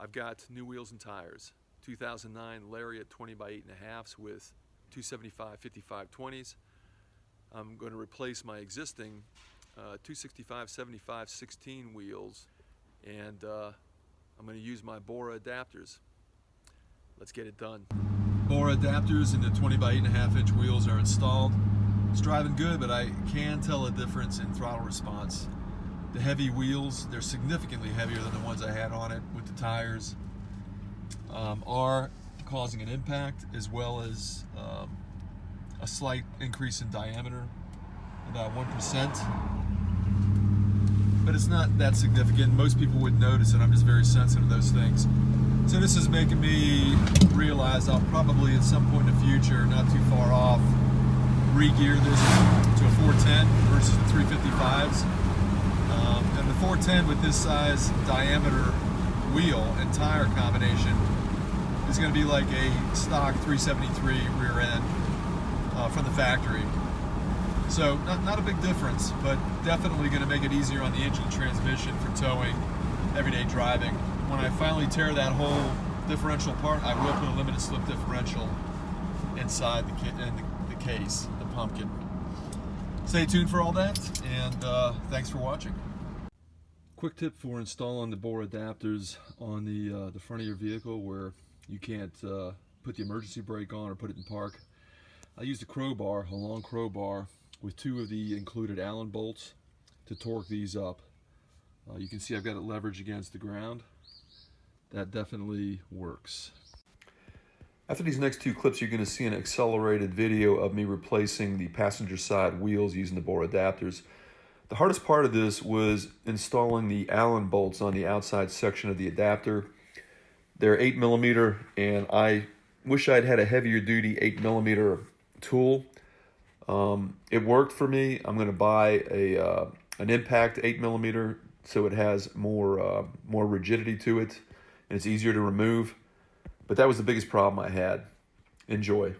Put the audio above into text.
I've got new wheels and tires. 2009 Lariat 20x8.5s with 275/55/20s. I'm going to replace my existing 265/75/16 wheels, and I'm going to use my BORA adapters. Let's get it done. BORA adapters and the 20x8.5 inch wheels are installed. It's driving good, but I can tell a difference in throttle response. The heavy wheels, they're significantly heavier than the ones I had on it with the tires, are causing an impact, as well as a slight increase in diameter, about 1%. But it's not that significant. Most people would notice it. I'm just very sensitive to those things. So this is making me realize I'll probably at some point in the future, not too far off, re-gear this to a 410 versus the 355s. And the 410 with this size diameter wheel and tire combination is going to be like a stock 373 rear end from the factory. So not a big difference, but definitely going to make it easier on the engine and transmission for towing, everyday driving. When I finally tear that whole differential apart, I will put a limited slip differential inside the case, the pumpkin. Stay tuned for all that, and thanks for watching. Quick tip for installing the BORA adapters on the front of your vehicle where you can't put the emergency brake on or put it in park. I used a crowbar, a long crowbar, with 2 of the included Allen bolts to torque these up. You can see I've got it leveraged against the ground. That definitely works. After these next 2 clips, you're going to see an accelerated video of me replacing the passenger side wheels using the BORA adapters. The hardest part of this was installing the Allen bolts on the outside section of the adapter. They're 8mm, and I wish I'd had a heavier duty 8mm tool. It worked for me. I'm going to buy an impact 8mm so it has more rigidity to it and it's easier to remove. But that was the biggest problem I had. Enjoy.